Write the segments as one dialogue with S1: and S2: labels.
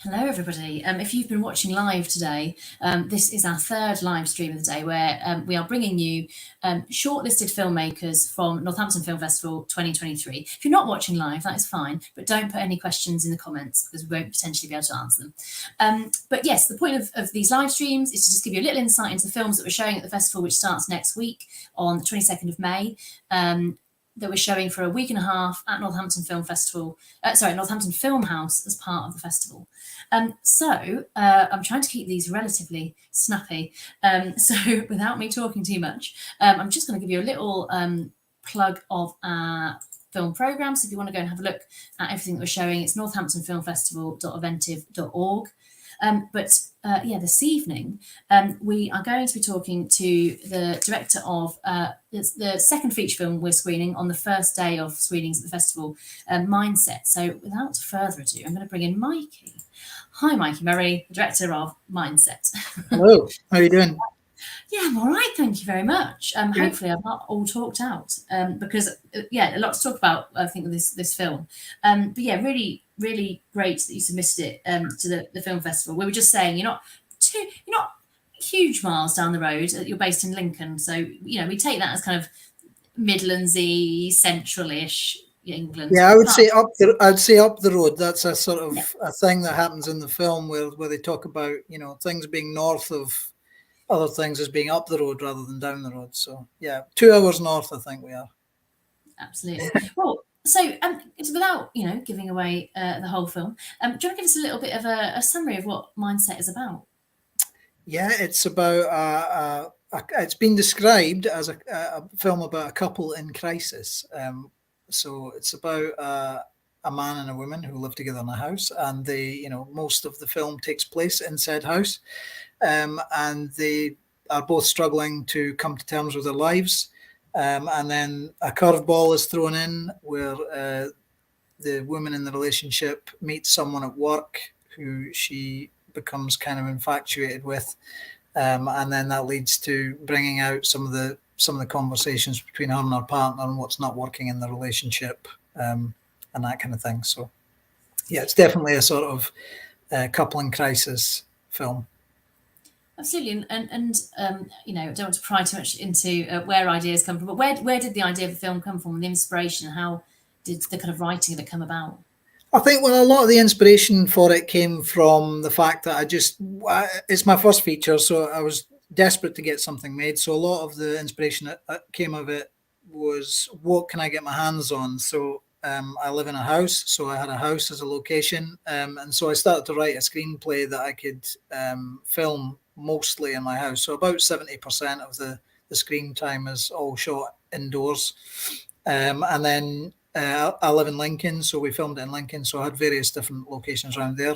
S1: Hello, everybody. If you've been watching live today, this is our third live stream of the day where we are bringing you shortlisted filmmakers from Northampton Film Festival 2023. If you're not watching live, that is fine, but don't put any questions in the comments because we won't potentially be able to answer them. But yes, the point of these live streams is to just give you a little insight into the films that we're showing at the festival, which starts next week on the 22nd of May. That we're showing for a week and a half at Northampton Film Festival, Northampton Film House as part of the festival. So I'm trying to keep these relatively snappy. So without me talking too much, I'm just going to give you a little plug of our film programme. So if you want to go and have a look at everything that we're showing, it's northamptonfilmfestival.eventive.org. This evening we are going to be talking to the director of the second feature film we're screening on the first day of screenings at the festival, Mindset. So without further ado, I'm going to bring in Mikey. Hi, Mikey Murray, the director of Mindset.
S2: Hello, how are you doing?
S1: Yeah, I'm all right, thank you very much. Hopefully I've not all talked out because a lot to talk about, I think, with this film. But yeah, really great that you submitted it to the film festival. We were just saying you're not huge miles down the road. You're based in Lincoln, so we take that as kind of Midlandsy, central-ish England.
S2: Yeah, I would say up the road. That's a sort of a thing that happens in the film where they talk about things being north of other things as being up the road rather than down the road. So yeah, 2 hours north, I think we are.
S1: Absolutely. Well, so it's without giving away the whole film. Do you want to give us a little bit of a summary of what Mindset is about?
S2: Yeah, it's about it's been described as a film about a couple in crisis. So it's about a man and a woman who live together in a house, and most of the film takes place in said house, and they are both struggling to come to terms with their lives. And then a curveball is thrown in where the woman in the relationship meets someone at work who she becomes kind of infatuated with, and then that leads to bringing out some of the conversations between her and her partner and what's not working in the relationship, and that kind of thing. So yeah, it's definitely a sort of couple in crisis film.
S1: Absolutely, and I don't want to pry too much into where ideas come from, but where did the idea of the film come from, the inspiration? How did the kind of writing of it come about?
S2: I think, well, a lot of the inspiration for it came from the fact that it's my first feature, so I was desperate to get something made. So a lot of the inspiration that came of it was, what can I get my hands on? So I live in a house, so I had a house as a location, and so I started to write a screenplay that I could film mostly in my house. So about 70% of the screen time is all shot indoors, and then I live in Lincoln, so we filmed it in Lincoln, so I had various different locations around there.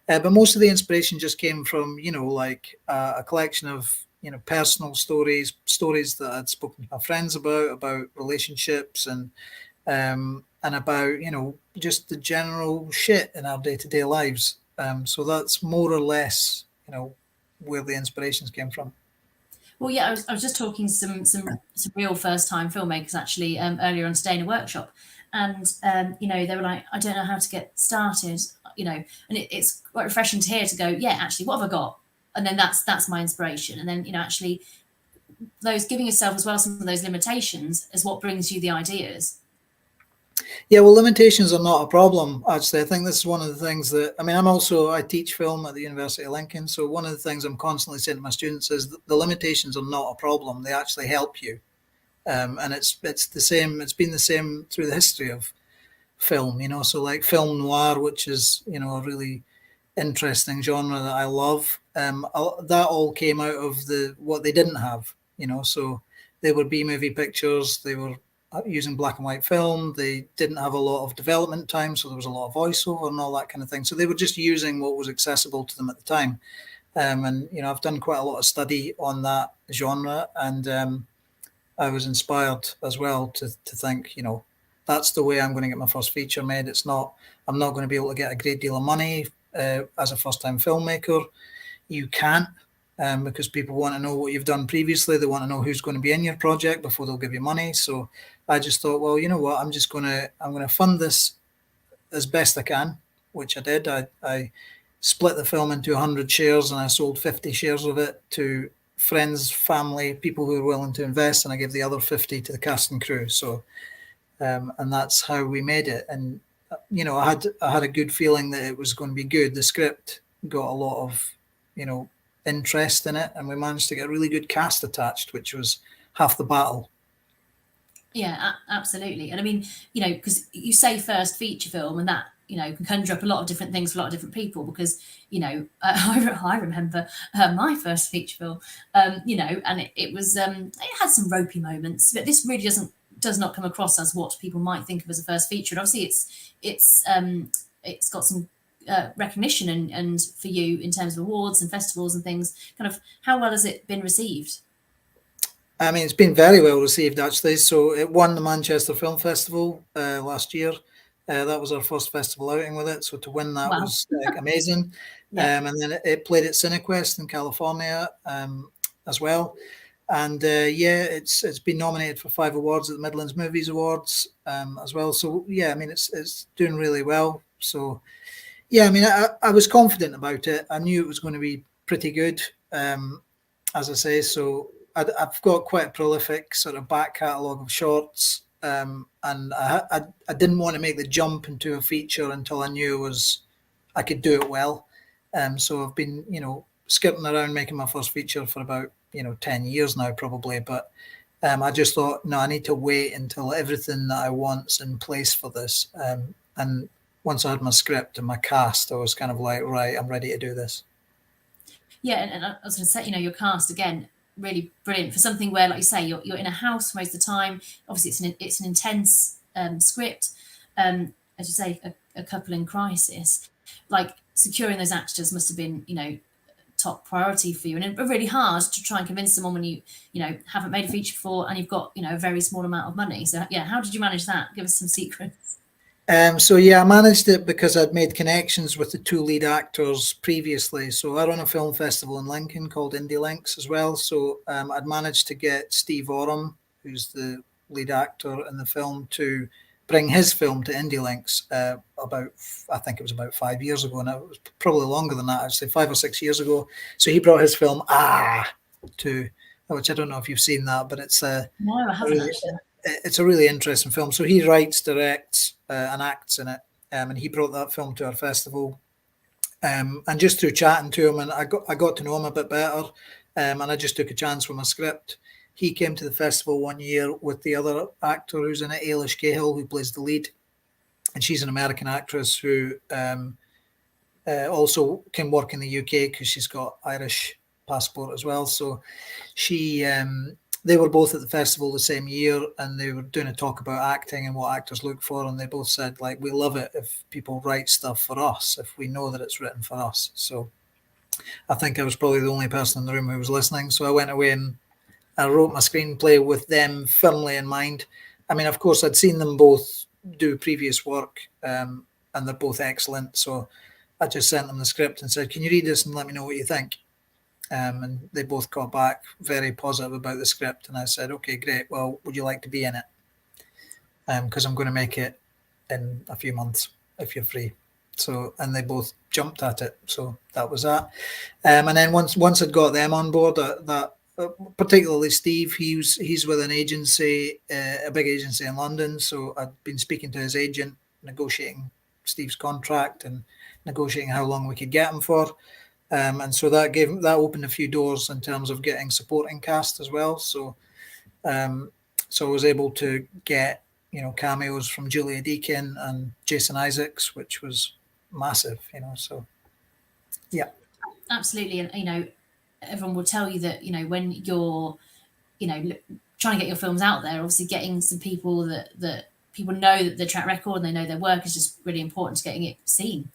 S2: But most of the inspiration just came from, a collection of, personal stories that I'd spoken to my friends about relationships and about, just the general shit in our day-to-day lives. So that's more or less, where the inspirations came from.
S1: Well, yeah, I was just talking to some real first-time filmmakers actually earlier on today in a workshop, and they were like, I don't know how to get started, and it's quite refreshing to hear, to go, yeah, actually, what have I got? And then that's my inspiration, and then actually those giving yourself as well some of those limitations is what brings you the ideas.
S2: Yeah, well, limitations are not a problem, actually. I think this is one of the things that, I teach film at the University of Lincoln. So one of the things I'm constantly saying to my students is that the limitations are not a problem. They actually help you. And it's the same. It's been the same through the history of film, so like film noir, which is, a really interesting genre that I love. That all came out of what they didn't have, so they were B-movie pictures. They were using black and white film. They didn't have a lot of development time, so there was a lot of voiceover and all that kind of thing. So they were just using what was accessible to them at the time. And I've done quite a lot of study on that genre, and I was inspired as well to think, that's the way I'm going to get my first feature made. I'm not going to be able to get a great deal of money as a first-time filmmaker. You can't, because people want to know what you've done previously. They want to know who's going to be in your project before they'll give you money. So I just thought, well, you know what? I'm going to fund this as best I can, which I did. I split the film into 100 shares, and I sold 50 shares of it to friends, family, people who were willing to invest, and I gave the other 50 to the cast and crew. So, and that's how we made it. And I had a good feeling that it was going to be good. The script got a lot of interest in it, and we managed to get a really good cast attached, which was half the battle.
S1: Yeah, absolutely. And I mean, because you say first feature film, and that can conjure up a lot of different things for a lot of different people. Because I remember my first feature film, and it was it had some ropey moments, but this really does not come across as what people might think of as a first feature. And obviously, it's got some recognition and for you in terms of awards and festivals and things. Kind of, how well has it been received?
S2: I mean, it's been very well received, actually. So it won the Manchester Film Festival last year. That was our first festival outing with it. So to win that was amazing. Yeah. And then it played at Cinequest in California as well. And it's been nominated for 5 awards at the Midlands Movies Awards as well. So yeah, I mean, it's doing really well. So yeah, I mean, I was confident about it. I knew it was going to be pretty good, as I say. So I've got quite a prolific sort of back catalogue of shorts, and I didn't want to make the jump into a feature until I knew I could do it well. So I've been, skirting around making my first feature for about 10 years now, probably. But I just thought, no, I need to wait until everything that I want's in place for this. And once I had my script and my cast, I was kind of like, right, I'm ready to do this.
S1: Yeah, and I was going to say, your cast again, really brilliant for something where, like you say, you're in a house most of the time. Obviously, it's an intense script. As you say, a couple in crisis. Like, securing those actors must have been, top priority for you, and really hard to try and convince someone when you haven't made a feature before and you've got a very small amount of money. So yeah, how did you manage that? Give us some secrets.
S2: So yeah, I managed it because I'd made connections with the 2 lead actors previously. So I run a film festival in Lincoln called Indie Links as well. So I'd managed to get Steve Oram, who's the lead actor in the film, to bring his film to Indie Links I think it was about 5 years ago, and it was probably longer than that, actually, 5 or 6 years ago. So he brought his film to, which I don't know if you've seen that, but it's
S1: no, I haven't actually.
S2: It's a really interesting film. So he writes, directs, and acts in it, and he brought that film to our festival. And just through chatting to him, and I got to know him a bit better, and I just took a chance with my script. He came to the festival one year with the other actor who's in it, Ailish Cahill, who plays the lead, and she's an American actress who also can work in the UK because she's got Irish passport as well. So they were both at the festival the same year, and they were doing a talk about acting and what actors look for, and they both said, like, we love it if people write stuff for us, if we know that it's written for us. So I think I was probably the only person in the room who was listening. So I went away and I wrote my screenplay with them firmly in mind. I mean, of course, I'd seen them both do previous work, and they're both excellent. So I just sent them the script and said, can you read this and let me know what you think? And they both got back very positive about the script. And I said, okay, great. Well, would you like to be in it? Because I'm going to make it in a few months if you're free. So, and they both jumped at it. So that was that. And then once I'd got them on board, particularly Steve, he's with an agency, a big agency in London. So I'd been speaking to his agent, negotiating Steve's contract and negotiating how long we could get him for. And so that opened a few doors in terms of getting supporting cast as well. So I was able to get cameos from Julia Deakin and Jason Isaacs, which was massive. So yeah,
S1: absolutely. And everyone will tell you that when you're trying to get your films out there, obviously getting some people that people know that the track record and they know their work is just really important to getting it seen.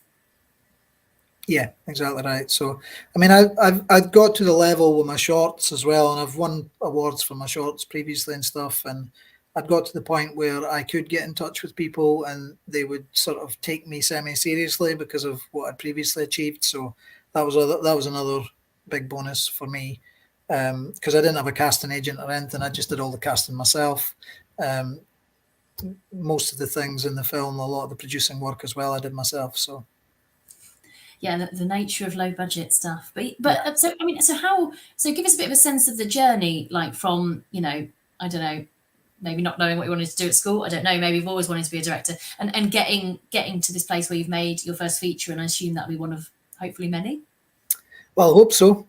S2: Yeah, exactly right. So, I mean, I've got to the level with my shorts as well, and I've won awards for my shorts previously and stuff. And I'd got to the point where I could get in touch with people, and they would sort of take me semi-seriously because of what I'd previously achieved. So that was another big bonus for me, because I didn't have a casting agent or anything. I just did all the casting myself. Most of the things in the film, a lot of the producing work as well, I did myself. So.
S1: yeah, the nature of low budget stuff. But so I mean, so give us a bit of a sense of the journey, like from, you know, I don't know, maybe not knowing what you wanted to do at school. I don't know. Maybe you've always wanted to be a director, and getting to this place where you've made your first feature, and I assume that'll be one of hopefully many.
S2: Well, I hope so.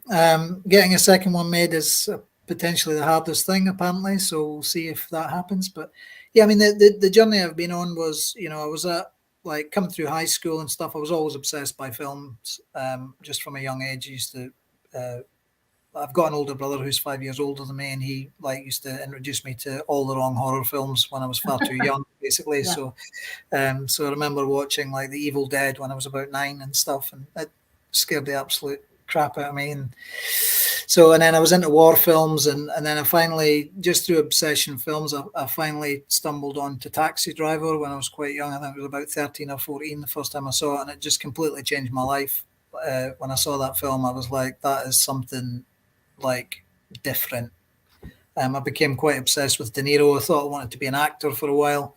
S2: Getting a second one made is potentially the hardest thing, apparently. So we'll see if that happens. But yeah, I mean, the journey I've been on was, you know, I was at, like, coming through high school and stuff. I was always obsessed by films. Just from a young age, I used to. I've got an older brother who's 5 years older than me, and he used to introduce me to all the wrong horror films when I was far too young, basically.
S1: Yeah.
S2: So I remember watching like The Evil Dead when I was about 9 and stuff, and it scared the absolute crap out of me. And then I was into war films, and then I finally, just through obsession films, I finally stumbled onto Taxi Driver when I was quite young. I think it was about 13 or 14 the first time I saw it, and it just completely changed my life. When I saw that film, I was like, that is something like different. I became quite obsessed with De Niro. I thought I wanted to be an actor for a while,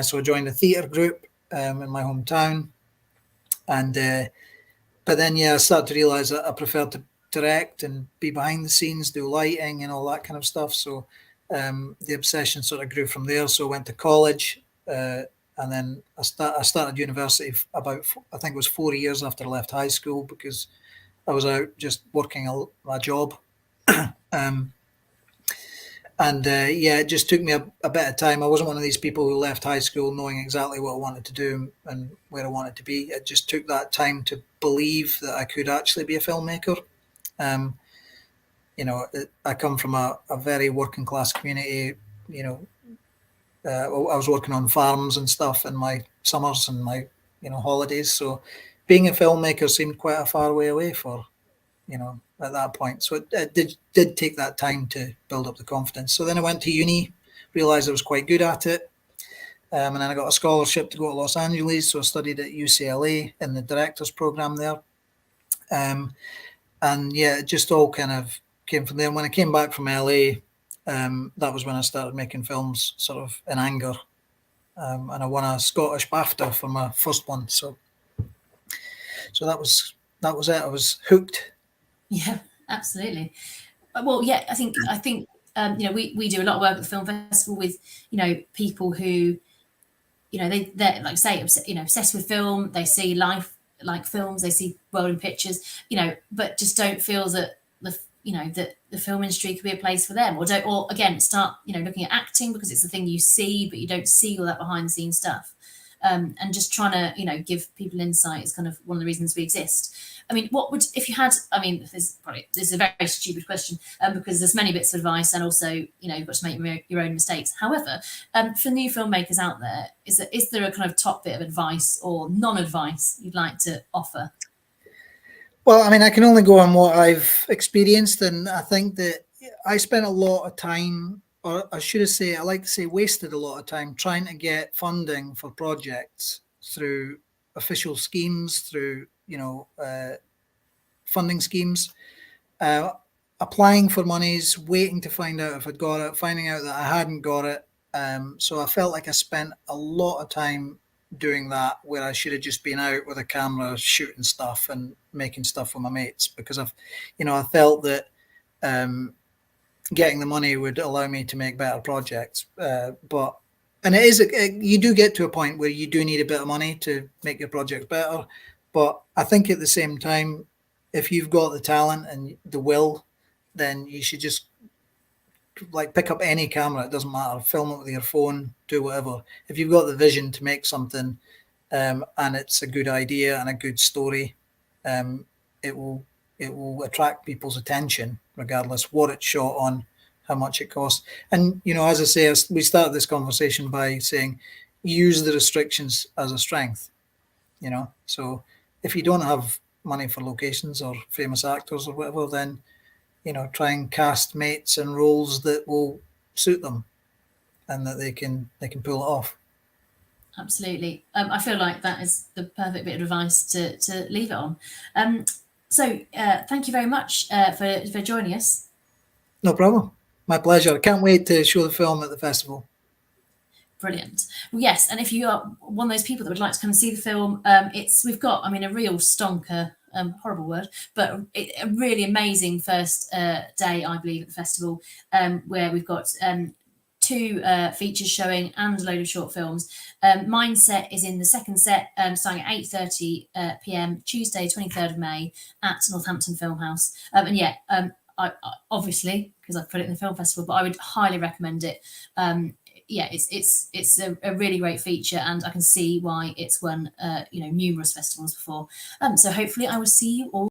S2: so I joined a theatre group in my hometown, and but then I started to realise that I preferred to direct and be behind the scenes, do lighting and all that kind of stuff. So the obsession sort of grew from there. So I went to college, and then I started university about, I think it was 4 years after I left high school, because I was out just working a job. It just took me a bit of time. I wasn't one of these people who left high school knowing exactly what I wanted to do and where I wanted to be. It just took that time to believe that I could actually be a filmmaker. I come from a very working class community. I was working on farms and stuff in my summers and my holidays. So being a filmmaker seemed quite a far way away for at that point. So it did take that time to build up the confidence. So then I went to uni, realized I was quite good at it. And then I got a scholarship to go to Los Angeles. So I studied at UCLA in the director's program there. It just all kind of came from there. And when I came back from LA, that was when I started making films sort of in anger. And I won a Scottish BAFTA for my first one. So that was it. I was hooked.
S1: Yeah, absolutely. Well, yeah, I think we do a lot of work at the film festival with people who they're like I say obsessed with film. They see life like films. They see world in pictures. But just don't feel that that the film industry could be a place for them, or again start looking at acting because it's the thing you see, but you don't see all that behind the scenes stuff. And just trying to give people insight is kind of one of the reasons we exist. I mean, what would, if you had, I mean, this is a very stupid question because there's many bits of advice, and also you've got to make your own mistakes. However, for new filmmakers out there, is there a kind of top bit of advice or non-advice you'd like to offer?
S2: Well, I mean, I can only go on what I've experienced, and I think that I spent a lot of time, or I should say, I like to say wasted a lot of time trying to get funding for projects through official schemes, through, funding schemes, applying for monies, waiting to find out if I'd got it, finding out that I hadn't got it. So I felt like I spent a lot of time doing that where I should have just been out with a camera shooting stuff and making stuff with my mates, because I felt that getting the money would allow me to make better projects. You do get to a point where you do need a bit of money to make your project better. But I think at the same time, if you've got the talent and the will, then you should just pick up any camera. It doesn't matter. Film it with your phone, do whatever. If you've got the vision to make something and it's a good idea and a good story, it will attract people's attention regardless what it's shot on, how much it costs. And, as I say, we started this conversation by saying, use the restrictions as a strength, So if you don't have money for locations or famous actors or whatever, then, try and cast mates in roles that will suit them and that they can pull it off.
S1: Absolutely. I feel like that is the perfect bit of advice to leave it on. So thank you very much for joining us.
S2: No problem. My pleasure. I can't wait to show the film at the festival.
S1: Brilliant. Well, yes, and if you are one of those people that would like to come and see the film, we've got, I mean, a real stonker, horrible word, but a really amazing first day, I believe, at the festival, where we've got 2 features showing and a load of short films. Mindset is in the second set, starting at 8:30 p.m. Tuesday, 23rd of May at Northampton Film House. I obviously, because I've put it in the film festival, but I would highly recommend it. It's a really great feature, and I can see why it's won numerous festivals before. So hopefully I will see you all